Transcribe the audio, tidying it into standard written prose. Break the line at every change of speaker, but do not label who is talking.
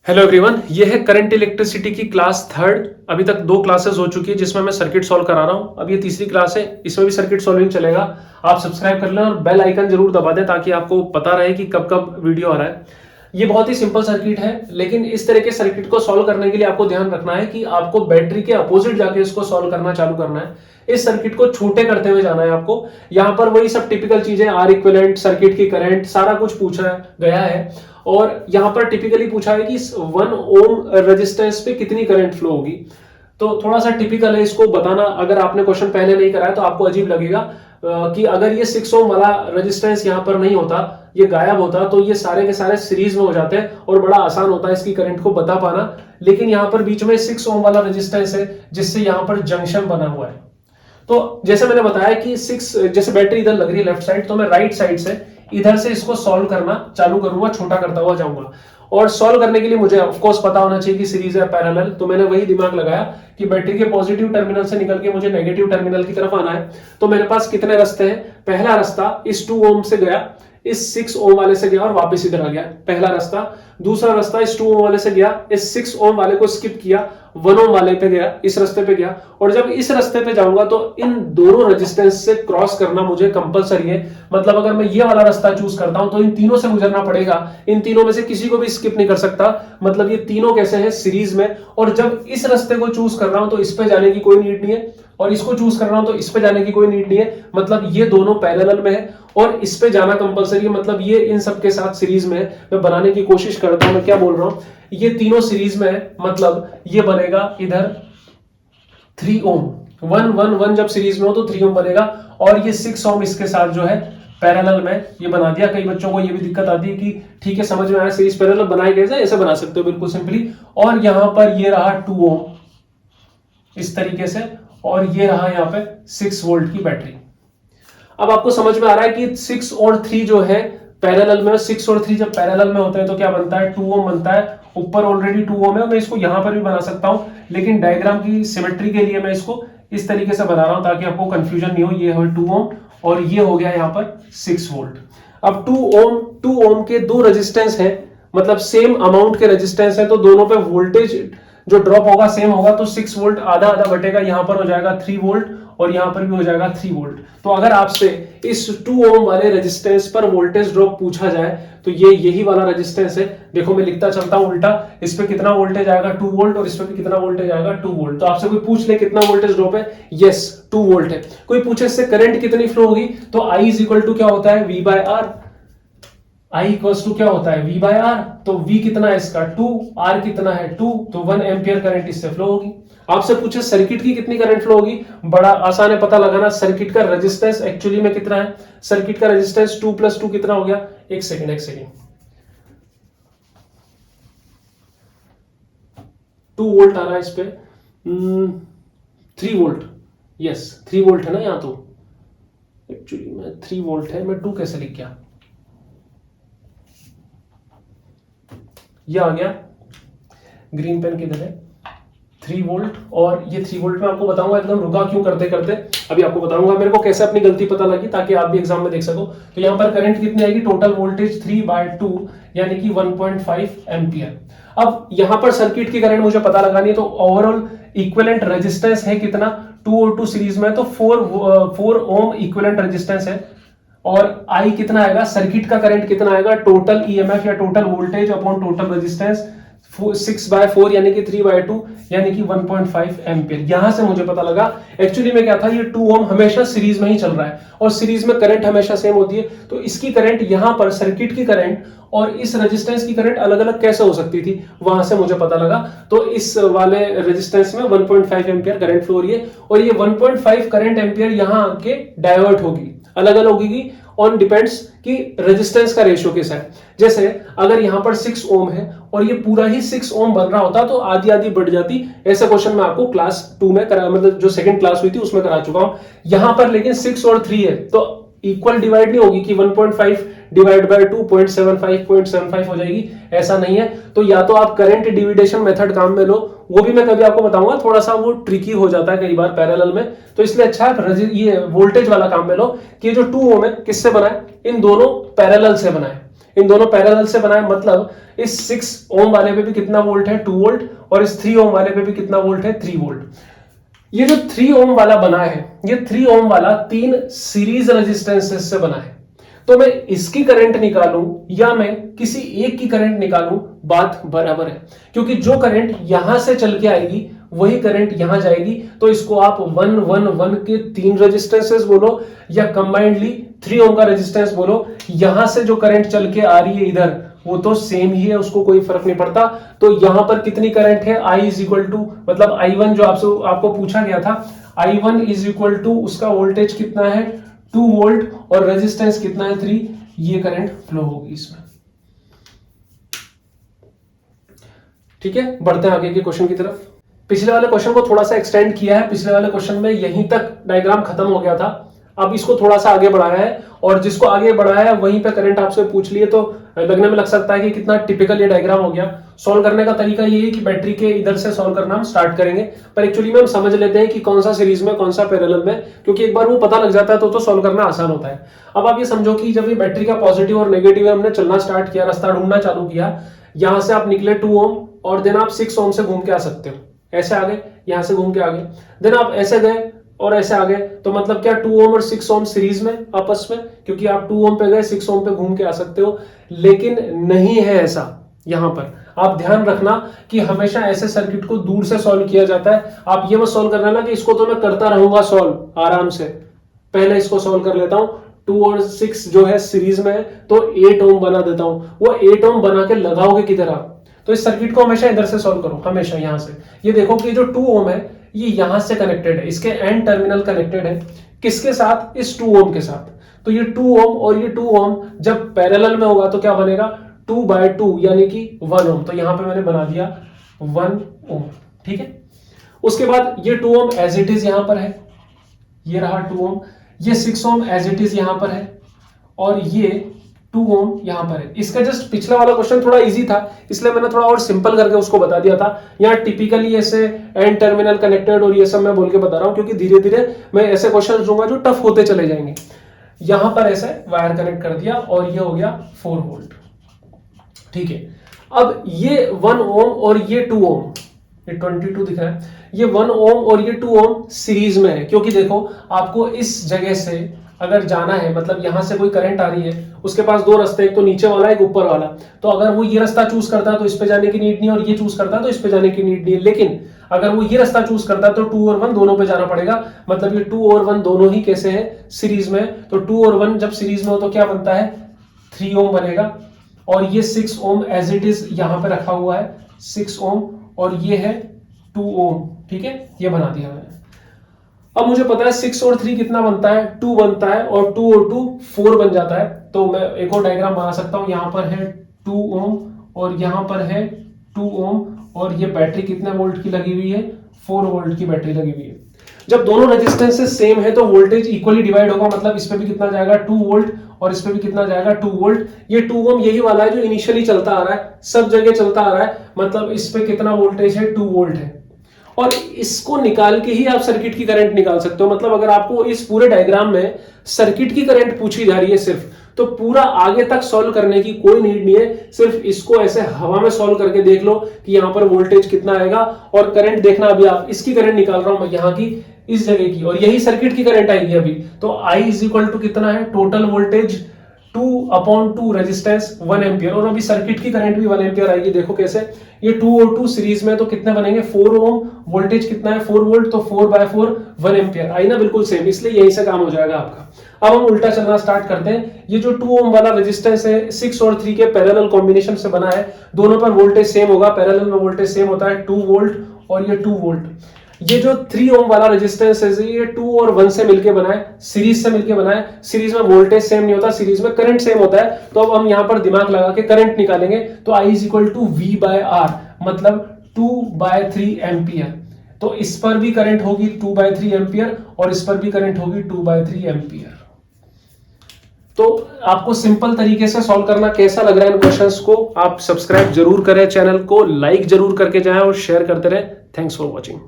Hello everyone, ये है current electricity की क्लास थर्ड। अभी तक 2 क्लासेस हो चुकी है जिसमें मैं सर्किट सॉल्व करा रहा हूं। अब ये तीसरी क्लास है, इसमें भी सर्किट सॉल्विंग चलेगा। आप सब्सक्राइब कर लें और बेल आइकन जरूर दबा दें ताकि आपको पता रहे कि कब कब वीडियो आ रहा है। ये बहुत ही सिंपल सर्किट है, लेकिन इस तरह के सर्किट को सॉल्व करने के लिए आपको ध्यान रखना है कि आपको बैटरी के अपोजिट जाके इसको सॉल्व करना चालू करना है। इस सर्किट को छोटे करते हुए जाना है आपको। यहां पर वही सब टिपिकल चीजें, आर इक्विवेलेंट, सर्किट की करंट, सारा कुछ पूछा गया है। और यहां पर टिपिकली पूछा है कि 1 ओम रेजिस्टेंस पे कितनी करंट फ्लो होगी। तो थोड़ा सा टिपिकल है इसको बताना। अगर आपने क्वेश्चन पहले नहीं कराया तो आपको अजीब लगेगा कि अगर ये 6 ओम वाला रेजिस्टेंस यहां पर नहीं होता, ये गायब होता, तो ये सारे के सारे सीरीज में हो जाते हैं और बड़ा आसान होता है इसकी करंट को बता पाना। लेकिन यहां पर बीच में 6 ओम वाला रेजिस्टेंस है जिससे यहां पर जंक्शन बना हुआ है। तो जैसे मैंने बताया कि 6, जैसे बैटरी इधर लग रही है लेफ्ट साइड, तो मैं राइट साइड से इधर से इसको सॉल्व करना चालू करूंगा, छोटा करता हुआ जाऊंगा। और सॉल्व करने के लिए मुझे ऑफ कोर्स पता होना चाहिए कि सीरीज है पैरेलल। तो मैंने वही दिमाग लगाया कि बैटरी के पॉजिटिव टर्मिनल से निकल के मुझे नेगेटिव टर्मिनल की तरफ आना है। तो मेरे पास कितने रास्ते हैं? पहला रास्ता इस 2 ओम से गया, इस 6 ओम वाले से गया और वापस इधर आ गया, पहला रास्ता। दूसरा रास्ता इस 2 ओम वाले से गया, इस 6 ओम वाले को स्किप किया, 1 ओम वाले पे गया, इस रास्ते पे गया। और जब इस रास्ते पे जाऊंगा तो इन दोनों रेजिस्टेंस से क्रॉस करना मुझे कंपलसरी है। मतलब अगर मैं ये वाला रास्ता चूज करता हूं तो इन तीनों से गुजरना पड़ेगा, इन तीनों में से किसी को भी स्किप नहीं कर सकता। मतलब ये तीनों कैसे हैं? सीरीज में। और जब इस रास्ते को चूज कर रहा हूं तो इस पे जाने की कोई नीड नहीं है, और इसको चूज कर रहा हूं तो इस पे जाने की कोई नीड नहीं है। मतलब ये दोनों पैरेलल में है और इस पे जाना कंपलसरी है। मतलब ये इन सब के साथ सीरीज में है। मैं बनाने की कोशिश करता हूं, मैं क्या बोल रहा हूं, ये तीनों सीरीज में है। मतलब ये बनेगा इधर 3 ओम, 1 1 1 जब सीरीज में हो तो 3 ओम बनेगा। और ये 6 ओम इसके साथ जो है पैरेलल में ये बना दिया। कई बच्चों को ये भी दिक्कत आती है कि ठीक है समझ में आया सीरीज पैरेलल बनाए कैसे, ऐसे बना सकते हो बिल्कुल सिंपली। और यहां पर ये रहा 2 ओम इस तरीके से, और ये रहा यहां पे 6 वोल्ट की बैटरी। अब आपको समझ में आ रहा है कि 6 और 3 जो है पैरेलल में, 6 और 3 जब पैरेलल में होते हैं तो क्या बनता है? 2 ओम बनता है। ऊपर ऑलरेडी 2 ओम है, मैं इसको यहां पर भी बना सकता हूं, लेकिन डायग्राम की सिमेट्री के लिए मैं इसको इस तरीके से बना रहा हूं ताकि आपको कंफ्यूजन नहीं हो। ये है 2 ओम और ये हो गया यहां पर 6 वोल्ट। अब 2 ओम के 2 रेजिस्टेंस है, मतलब सेम अमाउंट के रेजिस्टेंस है, तो दोनों पे वोल्टेज जो ड्रॉप होगा सेम होगा। तो 6 वोल्ट आधा आधा बटेगा, यहां पर हो जाएगा 3 वोल्ट और यहां पर भी हो जाएगा 3 वोल्ट। तो अगर आपसे इस 2 ओम वाले रेजिस्टेंस पर वोल्टेज ड्रॉप पूछा जाए तो ये यही वाला रेजिस्टेंस है। देखो मैं लिखता चलता हूं उल्टा, इस पे कितना वोल्टेज आएगा? 2 वोल्ट, और इस पे कितना वोल्टेज आएगा? 2 वोल्ट। तो आपसे कोई पूछ ले कितना वोल्टेज ड्रॉप है, यस 2 वोल्ट है। कोई पूछे इससे करंट कितनी फ्लो होगी, तो I इज इक्वल टू क्या होता है? V by R. I equals to क्या होता है? V by R. तो V कितना है इसका? 2, R कितना है? 2, तो 1 एम्पियर करंट इससे फ्लो होगी। आपसे पूछे सर्किट की कितनी करंट फ्लो होगी, बड़ा आसान है पता लगाना। सर्किट का रेजिस्टेंस एक्चुअली में कितना है? सर्किट का रेजिस्टेंस 2 + 2 कितना हो गया? एक सेकेंड 2 वोल्ट आ रहा है इस पे, 3 वोल्ट, यस 3 वोल्ट है ना यहां। तो एक्चुअली में 3 वोल्ट है, मैं 2 कैसे लिख गया? ये आ गया, ग्रीन पेन किधर है? 3 वोल्ट। और ये 3 वोल्ट में आपको बताऊंगा, एकदम रुका क्यों करते करते अभी आपको बताऊंगा मेरे को कैसे अपनी गलती पता लगी, ताकि आप भी एग्जाम में देख सको। तो यहां पर करंट कितनी आएगी? टोटल वोल्टेज 3/2 यानी कि 1.5 एम्पियर। अब यहां पर सर्किट की करंट मुझे पता लगानी है, तो ओवरऑल इक्विवेलेंट रेजिस्टेंस है कितना? 2 और 2 सीरीज में, तो 4 ओम इक्विवेलेंट रेजिस्टेंस है। और I कितना आएगा? सर्किट का करंट कितना आएगा? टोटल ईएमएफ या total voltage upon total resistance 6/4 यानी कि 3/2 यानी कि 1.5 एम्पियर। यहां से मुझे पता लगा एक्चुअली में क्या था, ये 2 ओम हमेशा सीरीज में ही चल रहा है और सीरीज में करंट हमेशा सेम होती है। तो इसकी करंट यहां पर सर्किट की करंट और इस रेजिस्टेंस की करंट अलग अलग कैसे हो सकती थी, वहां से मुझे पता लगा। तो इस वाले रेजिस्टेंस में 1.5 एम्पियर करंट फ्लो हो रही है और ये 1.5 करंट एम्पियर यहां आके डाइवर्ट होगी, अलग अलग होगी ऑन डिपेंड्स कि रेजिस्टेंस का रेशियो कैसा है। जैसे अगर यहां पर 6 ओम है और ये पूरा ही 6 ओम बन रहा होता तो आधी आधी बढ़ जाती। ऐसा क्वेश्चन मैं आपको क्लास 2 में करा, मतलब जो सेकंड क्लास हुई थी उसमें करा चुका हूं। यहां पर लेकिन 6 और 3 है तो इक्वल डिवाइड नहीं होगी कि 1.5 डिवाइड बाय 2 0.75 हो जाएगी, ऐसा नहीं है। तो या तो आप करंट डिविडेशन मेथड काम में लो, वो भी मैं कभी आपको बताऊंगा, थोड़ा सा वो ट्रिकी हो जाता है कई बार पैरेलल में, तो इसलिए अच्छा है ये वोल्टेज वाला काम में लो कि जो 2 ओम है किससे बना है? इन दोनों पैरेलल से बना है। इन दोनों पैरेलल से बना है, मतलब इस 6 ओम वाले पे भी कितना वोल्ट है 2 वोल्ट, और इस 3 ओम वाले पे भी कितना वोल्ट है 3 वोल्ट। ये जो 3 ओम वाला बना है, ये 3 ओम वाला 3 सीरीज रेजिस्टेंसेस से बना है। तो मैं इसकी करंट निकालूं या मैं किसी एक की करंट निकालूं, बात बराबर है, क्योंकि जो करंट यहां से चल के आएगी वही करंट यहां जाएगी। तो इसको आप 111 के 3 रेजिस्टेंसेस बोलो या कंबाइंडली 3 ओम का रेजिस्टेंस बोलो, यहां से जो करंट चल के आ रही है इधर वो तो सेम ही है, उसको कोई फर्क नहीं पड़ता। तो यहां पर कितनी करंट है, I इज इक्वल टू, मतलब I1 जो आपको पूछा गया था, I1 इज इक्वल टू उसका वोल्टेज कितना है 2 वोल्ट और रेजिस्टेंस कितना है 3, ये करंट फ्लो होगी इसमें। ठीक है, बढ़ते हैं आगे के क्वेश्चन की तरफ। पिछले वाले क्वेश्चन को थोड़ा सा एक्सटेंड किया है, पिछले वाले क्वेश्चन में यहीं तक डायग्राम खत्म हो गया था, अब इसको थोड़ा सा आगे बढ़ाया है, और जिसको आगे बढ़ाया है वहीं पे करंट आपसे पूछ लिए तो लगने में लग सकता है कि कितना टिपिकल ये डायग्राम हो गया। सॉल्व करने का तरीका ये है कि बैटरी के इधर से सॉल्व करना हम स्टार्ट करेंगे, पर एक्चुअली में हम समझ लेते हैं कि कौन सा सीरीज में कौन सा पैरेलल में, क्योंकि एक बार वो पता लग जाता है तो सॉल्व करना आसान होता है। अब आप ये समझो कि जब ये बैटरी का पॉजिटिव और नेगेटिव हमने चलना स्टार्ट किया, रास्ता ढूंढना चालू किया, यहां से आप निकले 2 ओम और देन आप 6 ओम से घूम के आ सकते हो, ऐसे आ गए, यहां से घूम के आ गए, देन आप ऐसे गए और ऐसे आ गए, तो मतलब क्या 2 ओम और 6 ओम सीरीज में आपस में, क्योंकि आप 2 ओम पे गए 6 ओम पे घूम के आ सकते हो। लेकिन नहीं है ऐसा, यहां पर आप ध्यान रखना कि हमेशा ऐसे सर्किट को दूर से सॉल्व किया जाता है। आप ये मत सॉल्व करना ना कि इसको तो मैं करता रहूंगा सॉल्व आराम से, पहले इसको सॉल्व कर लेता हूं, 2 और 6 जो है सीरीज में है तो 8 ओम बना देता हूं, वो 8 ओम बना के लगाओगे किधर आप, तो इस सर्किट को हमेशा इधर से सॉल्व करो, हमेशा यहां से। ये देखो कि जो 2 ओम है ये यहां से कनेक्टेड है, इसके एंड टर्मिनल कनेक्टेड है किसके साथ, इस 2 ओम के साथ। तो ये 2 ओम और ये 2 ओम जब पैरेलल में होगा तो क्या बनेगा 2/2 यानी कि 1 ओम। तो यहां पे मैंने बना दिया 1 ओम, ठीक है। उसके बाद ये 2 ओम एज इट इज यहां पर है, ये रहा 2 ओम, ये 6 ओम एज इट इज यहां पर है, और ये 2 ओम यहां पर है। इसका जस्ट पिछला वाला क्वेश्चन थोड़ा इजी था, इसलिए मैंने थोड़ा और सिंपल करके उसको बता दिया था। यहाँ टिपिकली ऐसे एंड टर्मिनल कनेक्टेड और ये सब मैं बोल के बता रहा हूं, क्योंकि धीरे धीरे मैं ऐसे क्वेश्चन दूंगा जो टफ होते चले जाएंगे। यहां पर ऐसे वायर कनेक्ट कर दिया और ये हो गया 4 वोल्ट, ठीक है। अब ये 1 ओम और ये 2 ओम, ये 22 दिख रहा है, ये 1 ओम और ये 2 ओम सीरीज में है, क्योंकि देखो आपको इस जगह से अगर जाना है, मतलब यहां से कोई करंट आ रही है, उसके पास 2 रास्ते, एक तो नीचे वाला एक ऊपर वाला, तो अगर वो ये रास्ता चूज करता है तो इस पे जाने की नीड नहीं, और ये चूज करता है तो इस पे जाने की नीड नहीं है। लेकिन अगर वो ये रास्ता चूज करता है तो 2 और 1 दोनों पे जाना पड़ेगा, मतलब ये 2 और 1 दोनों ही कैसे है सीरीज में। तो 2 और 1 जब सीरीज में हो तो क्या बनता है 3 ओम बनेगा, और ये 6 ओम एज इट इज यहां पे रखा हुआ है 6 ओम, और ये है 2 ओम, ठीक है, ये बना दिया मैंने। अब मुझे पता है 6 और 3 कितना बनता है 2 बनता है, और 2 और 2 4 बन जाता है। तो मैं एक और डायग्राम बना सकता हूं, यहां पर है 2 ओम और यहां पर है 2 ओम, और ये बैटरी कितने वोल्ट की लगी हुई है 4 वोल्ट की बैटरी लगी हुई है। जब दोनों रेजिस्टेंसेस सेम है तो वोल्टेज इक्वली डिवाइड होगा, मतलब इस पे भी कितना जाएगा 2 वोल्ट और इस पे भी कितना जाएगा 2 वोल्ट। ये 2 ओम यही वाला है जो इनिशियली चलता आ रहा है, सब जगह चलता आ रहा है, मतलब इस पे कितना वोल्टेज है 2 वोल्ट है, और इसको निकाल के ही आप सर्किट की करंट निकाल सकते हो। मतलब अगर आपको इस पूरे डायग्राम में सर्किट की करंट पूछी जा रही है सिर्फ, तो पूरा आगे तक सॉल्व करने की कोई नीड नहीं है, सिर्फ इसको ऐसे हवा में सॉल्व करके देख लो कि यहां पर वोल्टेज कितना आएगा, और करंट देखना, अभी आप इसकी करंट निकाल रहा हूं मैं यहां की इस जगह की, और यही सर्किट की करंट आएगी अभी। तो I इज इक्वल टू कितना है टोटल वोल्टेज 2/2 रेजिस्टेंस 1 एम्पियर, और अभी सर्किट की करंट भी 1 एम्पियर आएगी। देखो कैसे, ये 2 और 2 सीरीज में तो कितने बनेंगे 4 ओम, वोल्टेज कितना है 4 वोल्ट, तो 4/4 1 एम्पियर आई ना, बिल्कुल सेम, इसलिए यहीं से काम हो जाएगा आपका। अब हम उल्टा चलना स्टार्ट करते हैं। ये जो 2 ओम वाला रेजिस्टेंस है 6 और 3 के पैरेलल कॉम्बिनेशन से बना है, दोनों पर वोल्टेज सेम होगा, पैरेलल में वोल्टेज सेम होता है 2 वोल्ट और ये 2 वोल्ट। ये जो 3 ओम वाला रेजिस्टेंस है ये 2 और 1 से मिलके बना है, सीरीज से मिलके बना है। सीरीज में वोल्टेज सेम नहीं होता, सीरीज में करंट सेम होता है। तो अब हम यहां पर दिमाग लगा के करंट निकालेंगे, तो I is equal to V/R, मतलब 2/3 एम्पियर। तो इस पर भी करंट होगी 2/3 एम्पियर और इस पर भी करंट होगी 2/3 एम्पियर। तो आपको सिंपल तरीके से सॉल्व करना कैसा लग रहा है इन क्वेश्चंस को, आप सब्सक्राइब जरूर करें, चैनल को लाइक जरूर करके जाएं और शेयर करते रहें। Thanks for watching.